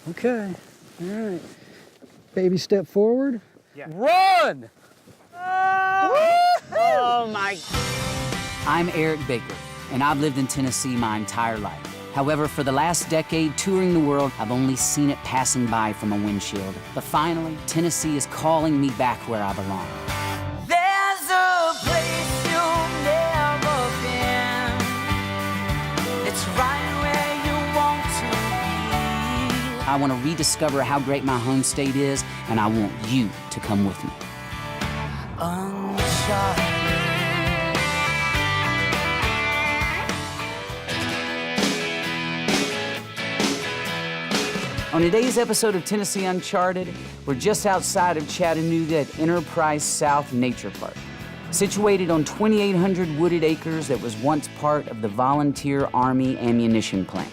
Okay. All right. Baby step forward. Yeah. Run! Oh my. I'm Erick Baker, and I've lived in Tennessee my entire life. However, for the last decade, touring the world, I've only seen it passing by from a windshield. But finally, Tennessee is calling me back where I belong. There's a place you've never been. It's right where you want to be. I want to rediscover how great my home state is, and I want you to come with me. Uncharted. On today's episode of Tennessee Uncharted, we're just outside of Chattanooga at Enterprise South Nature Park. Situated on 2,800 wooded acres that was once part of the Volunteer Army ammunition plant.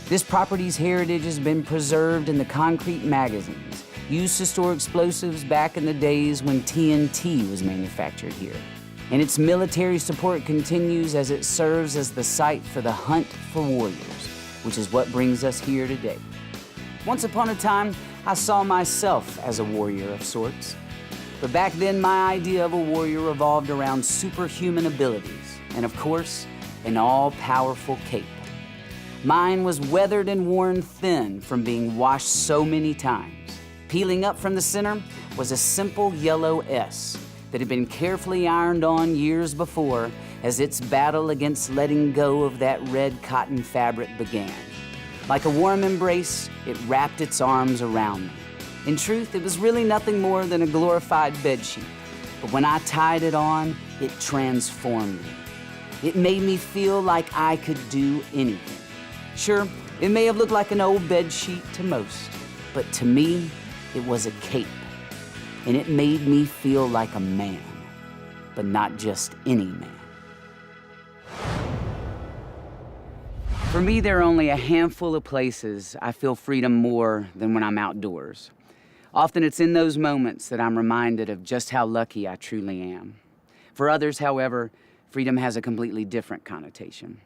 This property's heritage has been preserved in the concrete magazines used to store explosives back in the days when TNT was manufactured here. And its military support continues as it serves as the site for the Hunt for Warriors, which is what brings us here today. Once upon a time, I saw myself as a warrior of sorts. But back then, my idea of a warrior revolved around superhuman abilities and, of course, an all-powerful cape. Mine was weathered and worn thin from being washed so many times. Peeling up from the center was a simple yellow S that had been carefully ironed on years before as its battle against letting go of that red cotton fabric began. Like a warm embrace, it wrapped its arms around me. In truth, it was really nothing more than a glorified bedsheet. But when I tied it on, it transformed me. It made me feel like I could do anything. Sure, it may have looked like an old bedsheet to most, but to me, it was a cape. And it made me feel like a man, but not just any man. For me, there are only a handful of places I feel freedom more than when I'm outdoors. Often it's in those moments that I'm reminded of just how lucky I truly am. For others, however, freedom has a completely different connotation.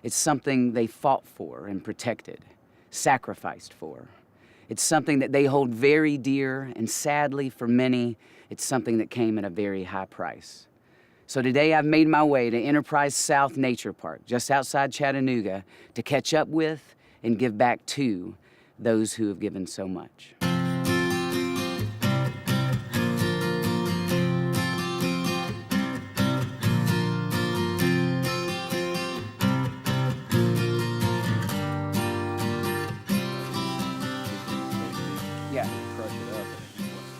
It's something they fought for and protected, sacrificed for. It's something that they hold very dear, and sadly for many, it's something that came at a very high price. So today I've made my way to Enterprise South Nature Park, just outside Chattanooga, to catch up with and give back to those who have given so much.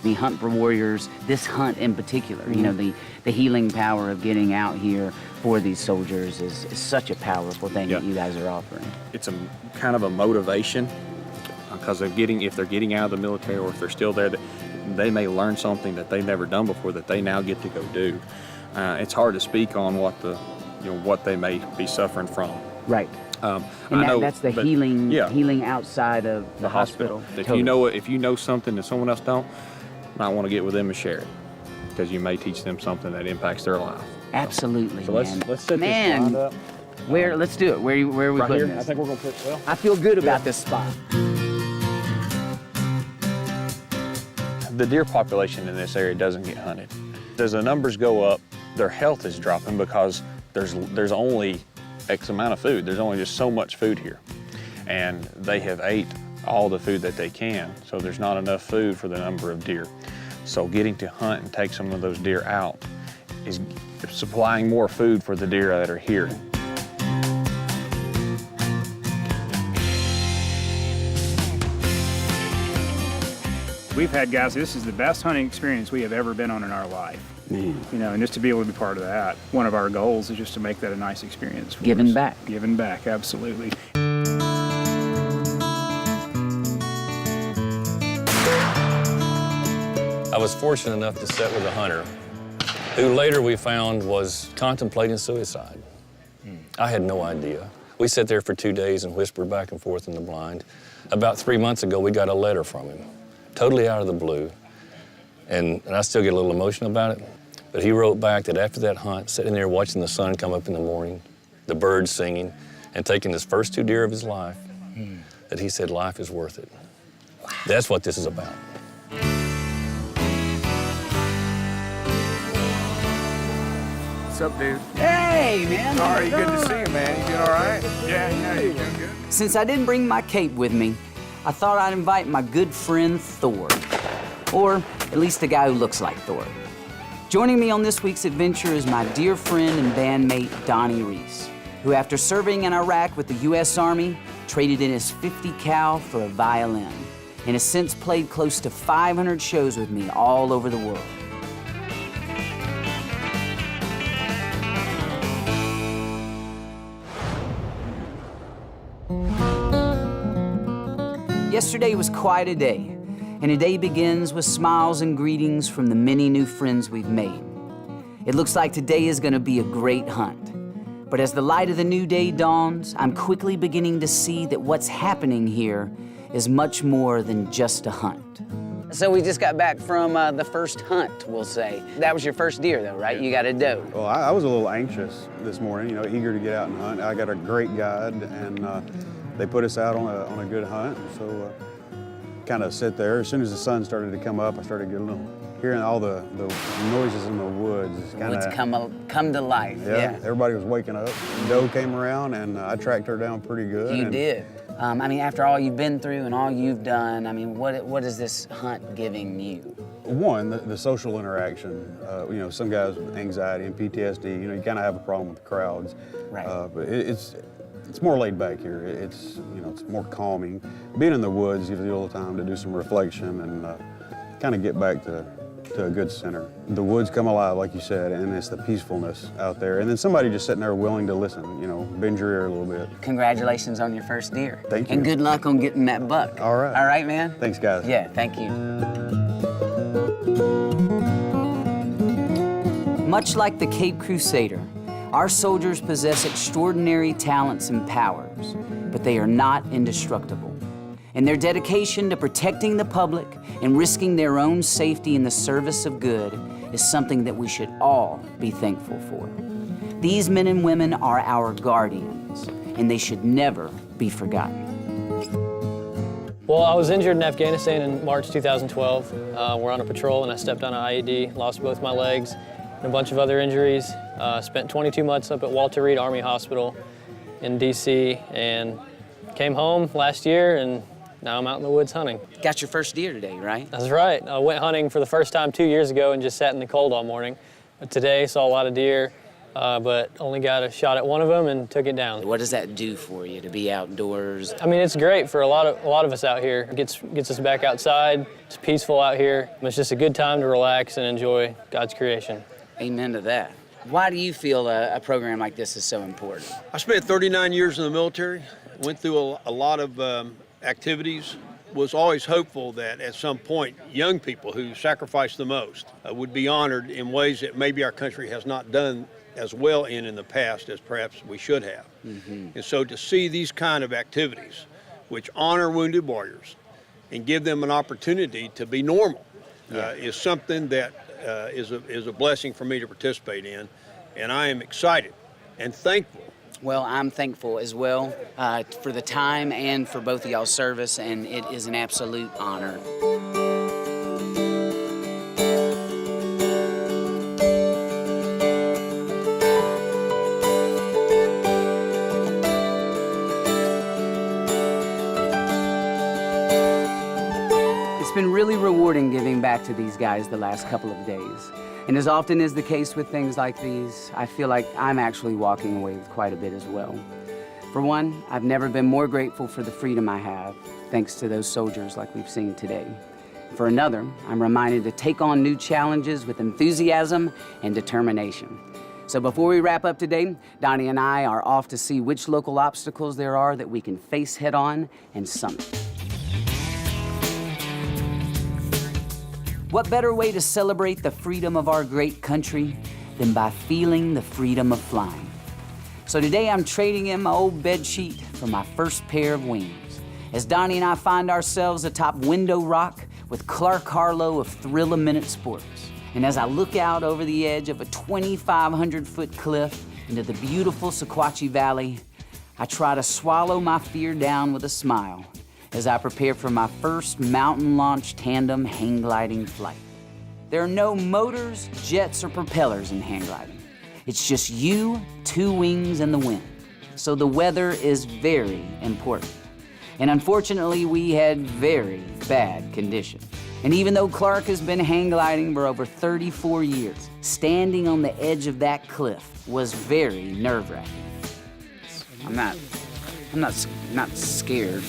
The Hunt for Warriors, this hunt in particular, you know, the healing power of getting out here for these soldiers is such a powerful thing that you guys are offering. It's a kind of a motivation because if they're getting out of the military or if they're still there, they may learn something that they've never done before that they now get to go do. It's hard to speak on what they may be suffering from. Right. And that's the healing outside of the hospital. If you know something that someone else don't, might want to get with them and share it because you may teach them something that impacts their life. Absolutely. So let's set this spot up. Let's do it. Where are we right putting here? this? I think we're gonna put. Well, I feel good about this spot. The deer population in this area doesn't get hunted. As the numbers go up, their health is dropping because there's only X amount of food. There's only just so much food here, and they have ate all the food that they can, so there's not enough food for the number of deer. So getting to hunt and take some of those deer out is supplying more food for the deer that are here. We've had guys, this is the best hunting experience we have ever been on in our life. Man. You know, and just to be able to be part of that, one of our goals is just to make that a nice experience for Giving us. back. Giving back, absolutely. I was fortunate enough to sit with a hunter who later we found was contemplating suicide. I had no idea. We sat there for 2 days and whispered back and forth in the blind. About 3 months ago, we got a letter from him, totally out of the blue. And I still get a little emotional about it. But he wrote back that after that hunt, sitting there watching the sun come up in the morning, the birds singing, and taking his first 2 deer of his life, that he said life is worth it. That's what this is about. What's up, dude? Hey, man. How are you? Good to see you, man. You doing all right? Yeah, you doing good? Since I didn't bring my cape with me, I thought I'd invite my good friend Thor. Or at least the guy who looks like Thor. Joining me on this week's adventure is my dear friend and bandmate, Donnie Reis, who after serving in Iraq with the U.S. Army, traded in his .50 cal for a violin, and has since played close to 500 shows with me all over the world. Yesterday was quite a day, and a day begins with smiles and greetings from the many new friends we've made. It looks like today is gonna be a great hunt. But as the light of the new day dawns, I'm quickly beginning to see that what's happening here is much more than just a hunt. So we just got back from the first hunt, we'll say. That was your first deer though, right? You got a doe. Well, I was a little anxious this morning, you know, eager to get out and hunt. I got a great guide, and they put us out on a good hunt. So kind of sit there. As soon as the sun started to come up, I started getting a little, hearing all the noises in the woods. Woods come to life, yeah. Everybody was waking up. Doe came around, and I tracked her down pretty good. You did. I mean, after all you've been through and all you've done, I mean, what is this hunt giving you? One, the social interaction. You know, some guys with anxiety and PTSD, you know, you kind of have a problem with crowds. Right. But it's more laid back here. It's, you know, it's more calming. Being in the woods gives you a little time to do some reflection and kind of get back to a good center. The woods come alive, like you said, and it's the peacefulness out there. And then somebody just sitting there willing to listen, you know, bend your ear a little bit. Congratulations on your first deer. Thank you. And good luck on getting that buck. All right. All right, man? Thanks, guys. Yeah, thank you. Much like the Cape Crusader, our soldiers possess extraordinary talents and powers, but they are not indestructible. And their dedication to protecting the public and risking their own safety in the service of good is something that we should all be thankful for. These men and women are our guardians, and they should never be forgotten. Well, I was injured in Afghanistan in March 2012. We're on a patrol and I stepped on an IED, lost both my legs, and a bunch of other injuries. Spent 22 months up at Walter Reed Army Hospital in DC and came home last year, and now I'm out in the woods hunting. Got your first deer today, right? That's right. I went hunting for the first time 2 years ago and just sat in the cold all morning. But today saw a lot of deer, but only got a shot at one of them and took it down. What does that do for you to be outdoors? I mean, it's great for a lot of us out here. It gets us back outside. It's peaceful out here. It's just a good time to relax and enjoy God's creation. Amen to that. Why do you feel a program like this is so important? I spent 39 years in the military, went through a lot of activities, was always hopeful that at some point young people who sacrificed the most would be honored in ways that maybe our country has not done as well in the past as perhaps we should have. Mm-hmm. And so to see these kind of activities which honor wounded warriors and give them an opportunity to be normal is something that is a blessing for me to participate in, and I am excited and thankful. Well, I'm thankful as well for the time and for both of y'all's service, and it is an absolute honor. It's been really rewarding giving back to these guys the last couple of days. And as often is the case with things like these, I feel like I'm actually walking away with quite a bit as well. For one, I've never been more grateful for the freedom I have, thanks to those soldiers like we've seen today. For another, I'm reminded to take on new challenges with enthusiasm and determination. So before we wrap up today, Donnie and I are off to see which local obstacles there are that we can face head on and summit. What better way to celebrate the freedom of our great country than by feeling the freedom of flying? So today I'm trading in my old bed sheet for my first pair of wings, as Donnie and I find ourselves atop Window Rock with Clark Harlow of Thrill a Minute Sports. And as I look out over the edge of a 2,500-foot cliff into the beautiful Sequatchie Valley, I try to swallow my fear down with a smile as I prepare for my first mountain launch tandem hang gliding flight. There are no motors, jets, or propellers in hang gliding. It's just you, two wings, and the wind. So the weather is very important. And unfortunately, we had very bad conditions. And even though Clark has been hang gliding for over 34 years, standing on the edge of that cliff was very nerve-wracking. I'm not scared.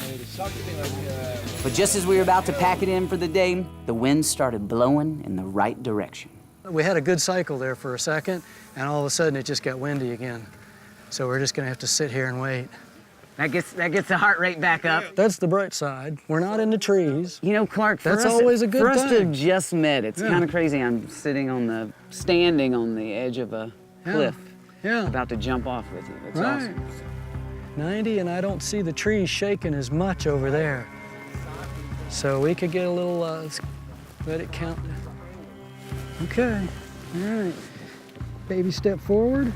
But just as we were about to pack it in for the day, the wind started blowing in the right direction. We had a good cycle there for a second, and all of a sudden it just got windy again. So we're just gonna have to sit here and wait. That gets the heart rate back up. That's the bright side. We're not in the trees. You know, Clark, That's always a good for us to thing. have just met, it's Yeah. kind of crazy. I'm standing on the edge of a cliff, Yeah, about to jump off with you. That's right. awesome. 90, and I don't see the trees shaking as much over there. So we could get a little, let it count. Okay, all right. Baby step forward.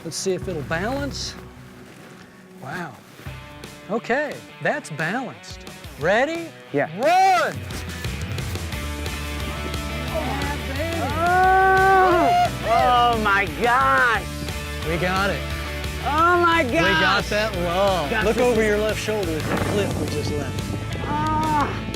Let's see if it'll balance. Wow. Okay, that's balanced. Ready? Yeah. Run! Oh my gosh! We got it. Oh my gosh! We got that low. Gosh, Look this over is- your left shoulder at that cliff we just left. Ah.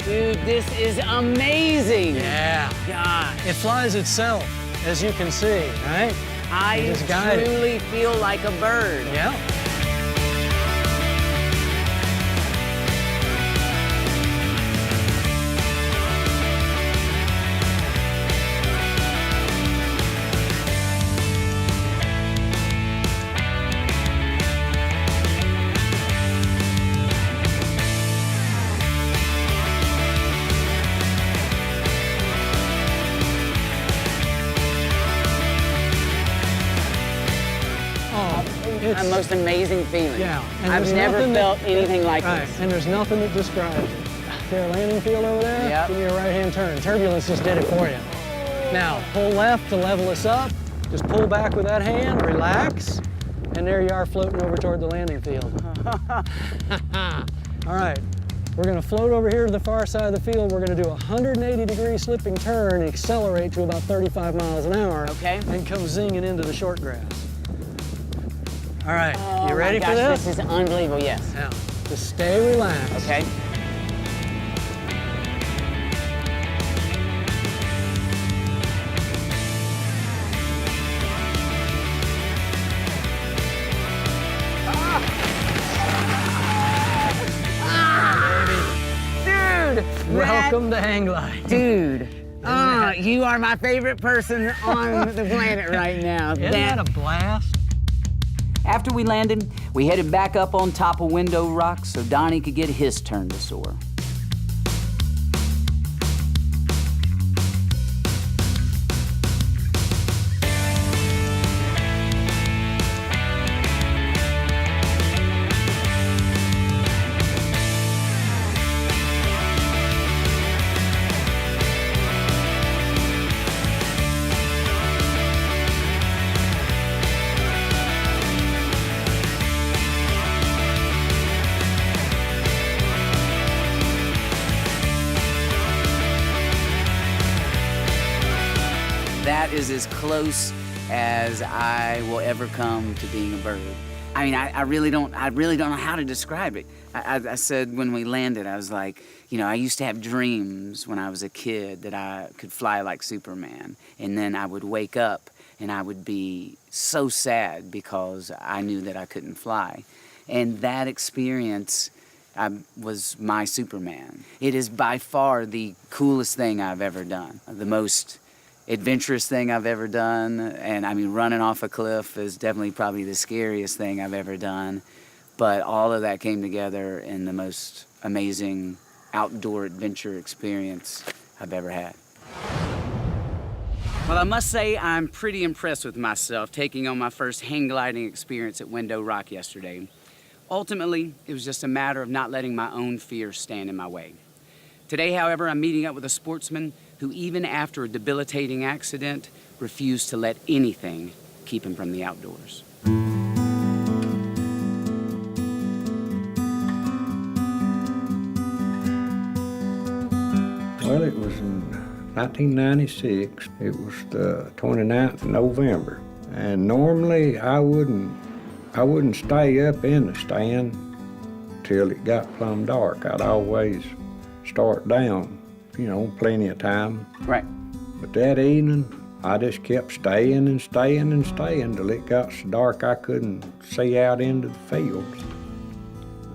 Dude, this is amazing! Yeah. Gosh. It flies itself, as you can see, right? I just got it. truly feel like a bird. Yeah. The most amazing feeling. Yeah. And I've there's never nothing felt that- anything like right. this. And there's nothing that describes it. There, landing field over there. Yep. Give me a right-hand turn. Turbulence just did it for you. Now, pull left to level us up. Just pull back with that hand, relax, and there you are floating over toward the landing field. All right, we're gonna float over here to the far side of the field. We're gonna do a 180-degree slipping turn and accelerate to about 35 miles an hour. Okay. And come zinging into the short grass. All right, Oh you ready my for gosh, this? This is unbelievable, yes. Now, just stay relaxed. Okay. Dude! Welcome to hang glide. Dude! You are my favorite person on the planet right now. Isn't that a blast? After we landed, we headed back up on top of Window Rock so Donnie could get his turn to soar. That is as close as I will ever come to being a bird. I mean, I really don't know how to describe it. I said when we landed, I was like, you know, I used to have dreams when I was a kid that I could fly like Superman. And then I would wake up and I would be so sad because I knew that I couldn't fly. And that experience was my Superman. It is by far the coolest thing I've ever done, the most adventurous thing I've ever done. And I mean, running off a cliff is definitely probably the scariest thing I've ever done. But all of that came together in the most amazing outdoor adventure experience I've ever had. Well, I must say I'm pretty impressed with myself taking on my first hang gliding experience at Window Rock yesterday. Ultimately, it was just a matter of not letting my own fear stand in my way. Today, however, I'm meeting up with a sportsman who, even after a debilitating accident, refused to let anything keep him from the outdoors. Well, it was in 1996. It was the 29th of November. And normally I wouldn't stay up in the stand till it got plumb dark. I'd always start down, you know, plenty of time. Right. But that evening, I just kept staying and staying and staying till it got so dark I couldn't see out into the fields.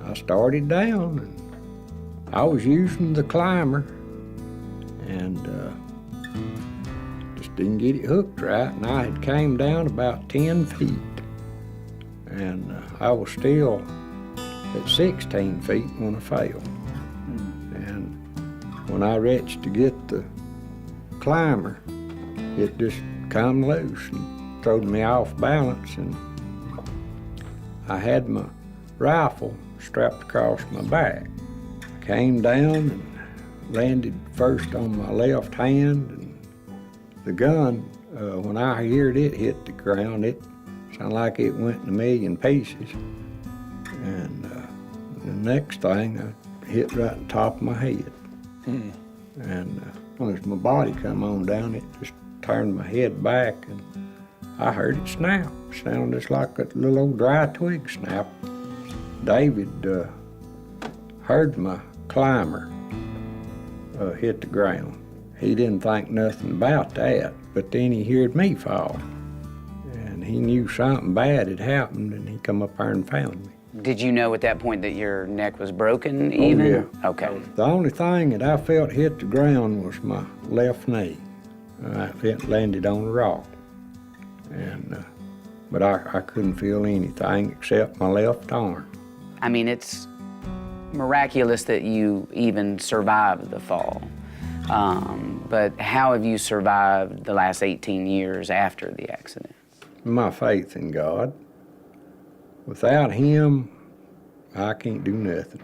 I started down, and I was using the climber, and just didn't get it hooked right, and I had came down about 10 feet, and I was still at 16 feet when I fell. And when I reached to get the climber, it just come loose and throwed me off balance, and I had my rifle strapped across my back. I came down and landed first on my left hand, and the gun, when I heard it hit the ground, it sounded like it went in a million pieces. And the next thing, I hit right on top of my head. And as my body come on down, it just turned my head back, and I heard it snap. It sounded just like a little old dry twig snap. David heard my climber hit the ground. He didn't think nothing about that, but then he heard me fall. And he knew something bad had happened, and he come up there and found me. Did you know at that point that your neck was broken even? Oh, yeah. Okay. The only thing that I felt hit the ground was my left knee. It landed on a rock. And, but I couldn't feel anything except my left arm. I mean, it's miraculous that you even survived the fall. But how have you survived the last 18 years after the accident? My faith in God. Without Him, I can't do nothing.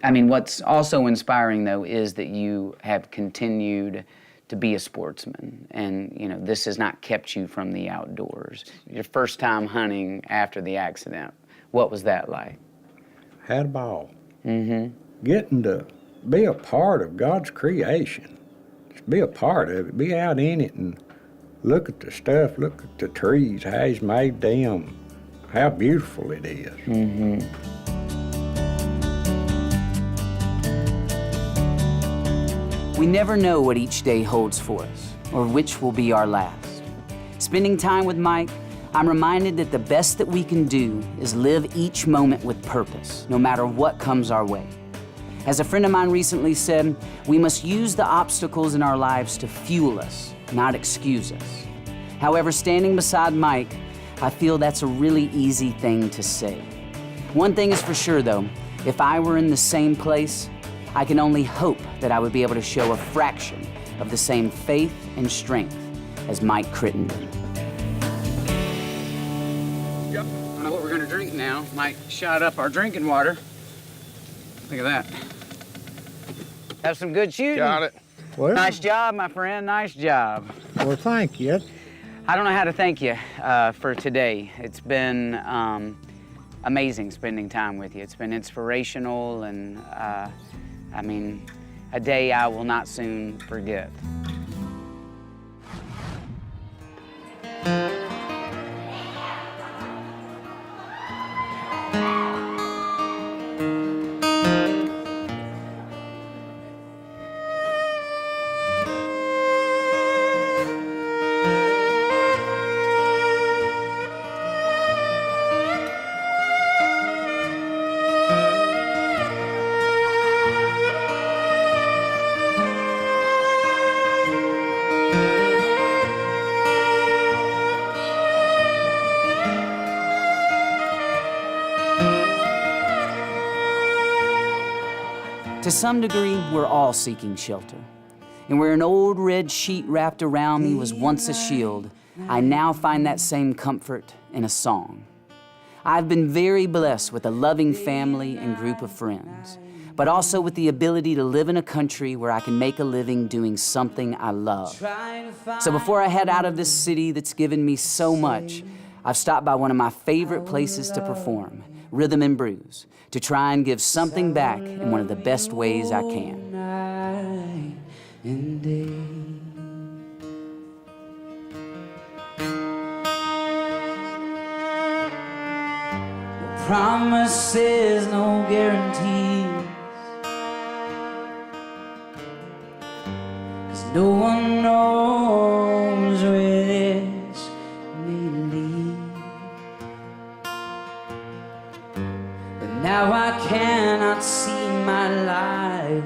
I mean, what's also inspiring, though, is that you have continued to be a sportsman, and, you know, this has not kept you from the outdoors. Your first time hunting after the accident, what was that like? Had a ball. Getting to be a part of God's creation. Just be a part of it. Be out in it and look at the stuff, look at the trees, how He's made them, how beautiful it is. We never know what each day holds for us, or which will be our last. Spending time with Mike, I'm reminded that the best that we can do is live each moment with purpose, no matter what comes our way. As a friend of mine recently said, we must use the obstacles in our lives to fuel us, not excuse us. However, standing beside Mike, I feel that's a really easy thing to say. One thing is for sure, though, if I were in the same place, I can only hope that I would be able to show a fraction of the same faith and strength as Mike Crittenden. Yep, I know what we're gonna drink now. Mike shot up our drinking water. Look at that. Have some good shooting. Got it. Well, Nice job, my friend, nice job. well, thank you. I don't know how to thank you for today. It's been amazing spending time with you. It's been inspirational, and I mean, a day I will not soon forget. To some degree, we're all seeking shelter. And where an old red sheet wrapped around me was once a shield, I now find that same comfort in a song. I've been very blessed with a loving family and group of friends, but also with the ability to live in a country where I can make a living doing something I love. So before I head out of this city that's given me so much, I've stopped by one of my favorite places to perform, Rhythm and Brews, to try and give something back in one of the best ways I can. and day. No promises, no guarantees, 'cause no one knows where this may lead. But now I cannot see my life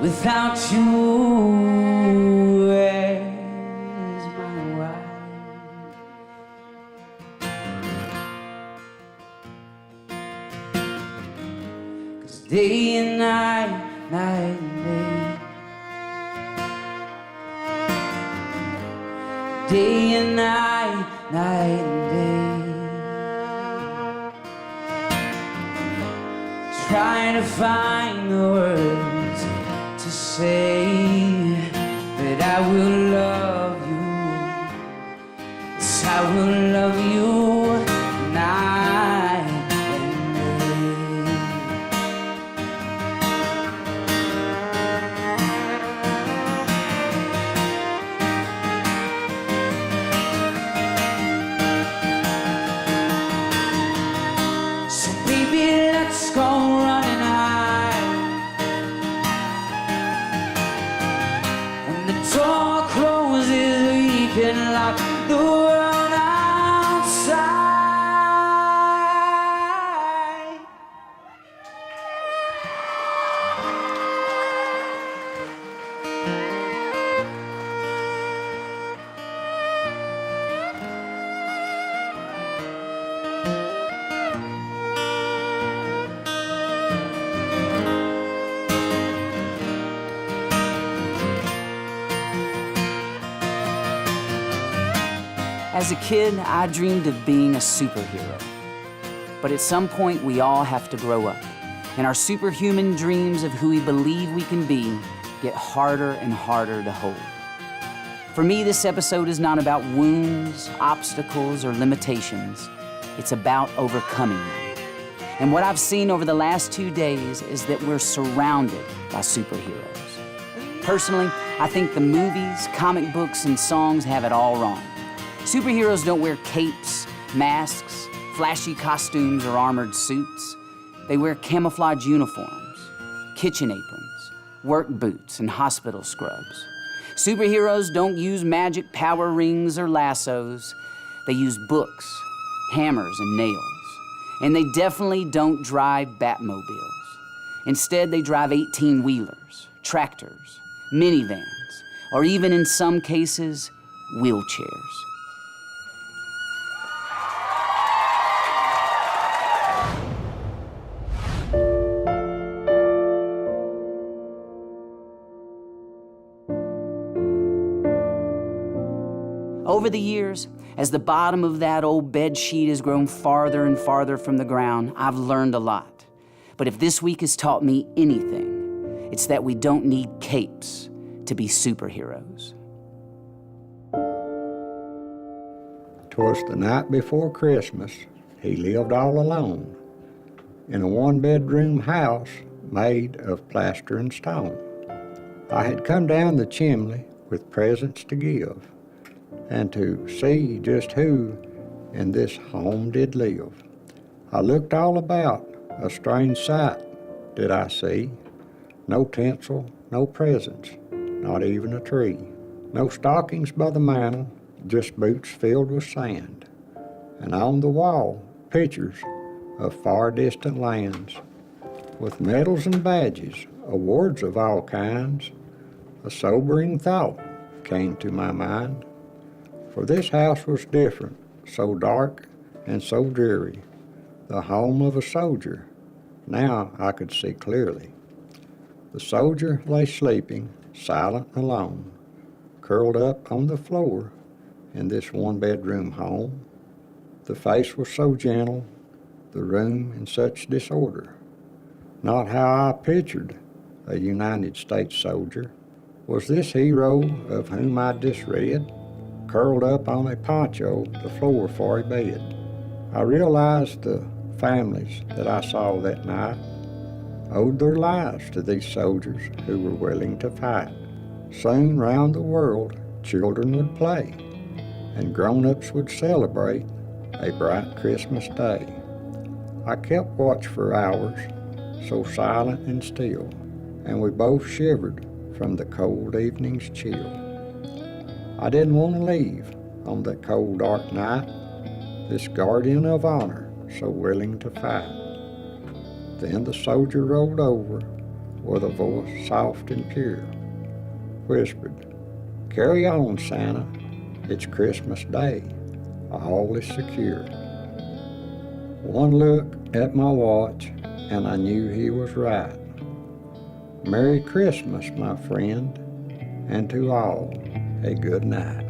without you as my wife. 'Cause day and night, night and day, day and night, night and day, trying to find the words to say that I will love you. Yes, I will love you night and day. So baby, let's go running high. When the door closes, we can lock the world outside. As a kid, I dreamed of being a superhero. But at some point, we all have to grow up. And our superhuman dreams of who we believe we can be get harder and harder to hold. For me, this episode is not about wounds, obstacles, or limitations. It's about overcoming them. And what I've seen over the last 2 days is that we're surrounded by superheroes. Personally, I think the movies, comic books, and songs have it all wrong. Superheroes don't wear capes, masks, flashy costumes, or armored suits. They wear camouflage uniforms, kitchen aprons, work boots, and hospital scrubs. Superheroes don't use magic power rings or lassos. They use books, hammers, and nails. And they definitely don't drive Batmobiles. Instead, they drive 18-wheelers, tractors, minivans, or even in some cases, wheelchairs. Over the years, as the bottom of that old bed sheet has grown farther and farther from the ground, I've learned a lot. But if this week has taught me anything, it's that we don't need capes to be superheroes. 'Twas the night before Christmas. He lived all alone in a one-bedroom house made of plaster and stone. I had come down the chimney with presents to give, and to see just who in this home did live. I looked all about, a strange sight did I see. No tinsel, no presents, not even a tree. No stockings by the mantel, just boots filled with sand. And on the wall, pictures of far distant lands, with medals and badges, awards of all kinds. A sobering thought came to my mind. For this house was different, so dark and so dreary, the home of a soldier. Now I could see clearly. The soldier lay sleeping, silent and alone, curled up on the floor in this one-bedroom home. The face was so gentle, the room in such disorder. Not how I pictured a United States soldier. Was this hero of whom I'd just read, curled up on a poncho, the floor for a bed? I realized the families that I saw that night, owed their lives to these soldiers who were willing to fight. Soon round the world, children would play, and grown-ups would celebrate a bright Christmas day. I kept watch for hours, so silent and still, and we both shivered from the cold evening's chill. I didn't want to leave on that cold, dark night, this guardian of honor so willing to fight. Then the soldier rolled over with a voice soft and pure, whispered, "Carry on, Santa, it's Christmas Day, all is secure." One look at my watch and I knew he was right. Merry Christmas, my friend, and to all a good night.